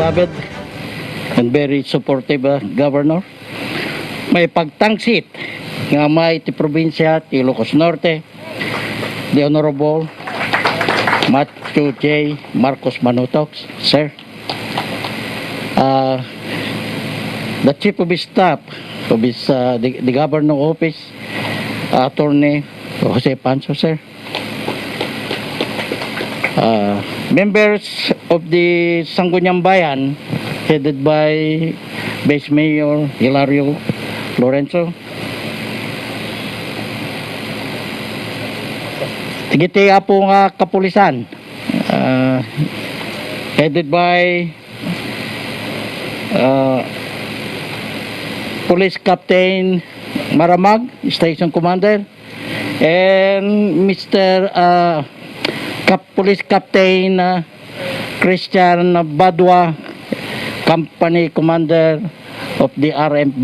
beloved and very supportive governor. May pagtangsit nga may ti probinsya ti Ilocos Norte, the Honorable Matthew J. Marcos Manutox, sir. The Chief of his Staff of his, the Governor Office, Attorney Jose Pancho, sir. Members of the Sangguniang Bayan, headed by Vice Mayor Hilario Lorenzo. Tigitiya po nga kapulisan, headed by Police Captain Maramag, Station Commander, and Mr. Police Captain Christian Badwa, Company Commander of the RMB,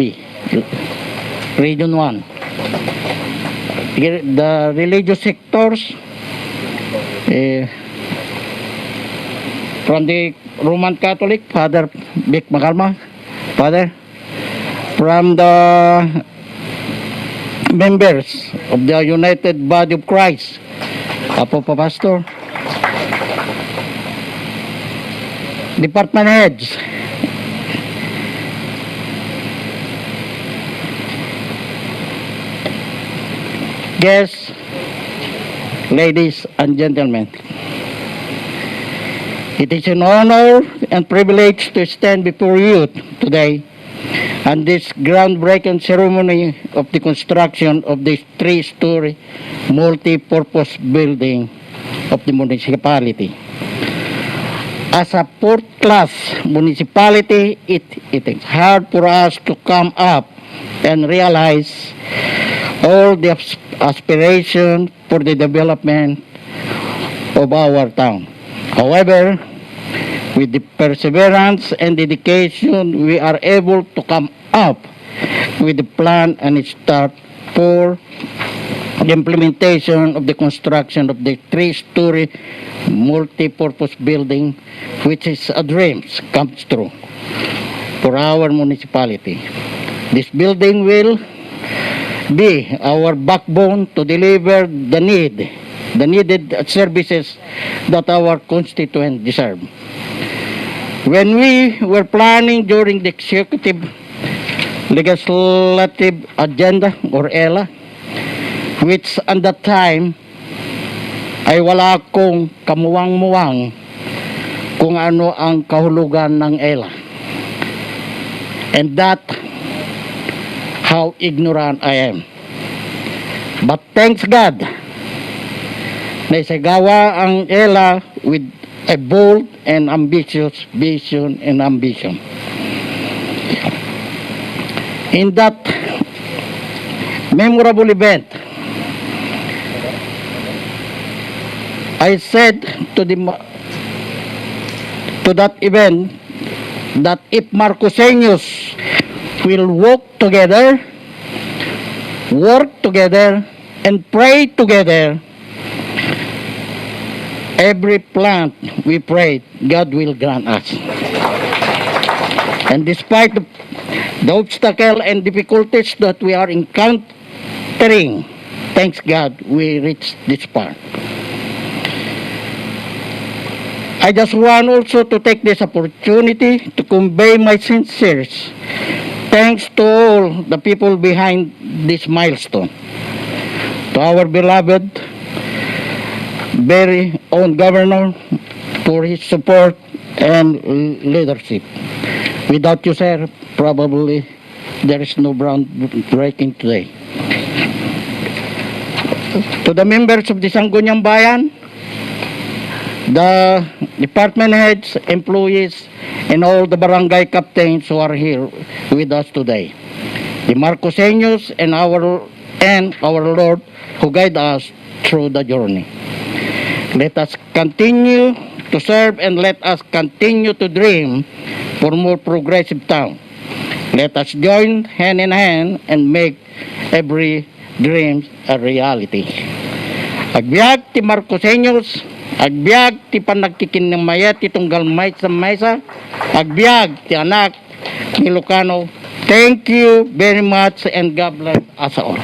Region 1. The religious sectors, from the Roman Catholic, Father Vic Magalma, Father. From the members of the United Body of Christ, Apo Pastor. Department heads, guests, ladies and gentlemen, it is an honor and privilege to stand before you today on this groundbreaking ceremony of the construction of this 3-story multi-purpose building of the municipality. As a fourth-class municipality, it is hard for us to come up and realize all the aspiration for the development of our town. However, with the perseverance and dedication, we are able to come up with the plan and start for the implementation of the construction of the 3-story multi-purpose building, which is a dream comes true for our municipality. This building will be our backbone to deliver the needed services that our constituents deserve. When we were planning during the Executive Legislative Agenda or ELA, which at that time ay wala akong kamuwang-muwang kung ano ang kahulugan ng ELA. And that how ignorant I am. But thanks God, naisagawa ang ELA with a bold and ambitious vision and ambition. In that memorable event, I said to that event that if Marcosenios will work together, and pray together, every plant we pray, God will grant us. And despite the obstacle and difficulties that we are encountering, thanks God, we reached this part. I just want also to take this opportunity to convey my sincere thanks to all the people behind this milestone. To our beloved very own governor for his support and leadership. Without you, sir, probably there is no ground breaking today. To the members of the Sangguniang Bayan, the department heads, employees, and all the barangay captains who are here with us today, the Marcosenios and our Lord who guide us through the journey. Let us continue to serve and let us continue to dream for more progressive town. Let us join hand in hand and make every dream a reality. Agbiag ti Marcosenios, Agbyag ti panagtikin ng mayat ti tunggal mayt sa maysa. Agbyag ti anak ni Lucano. Thank you very much and God bless us all.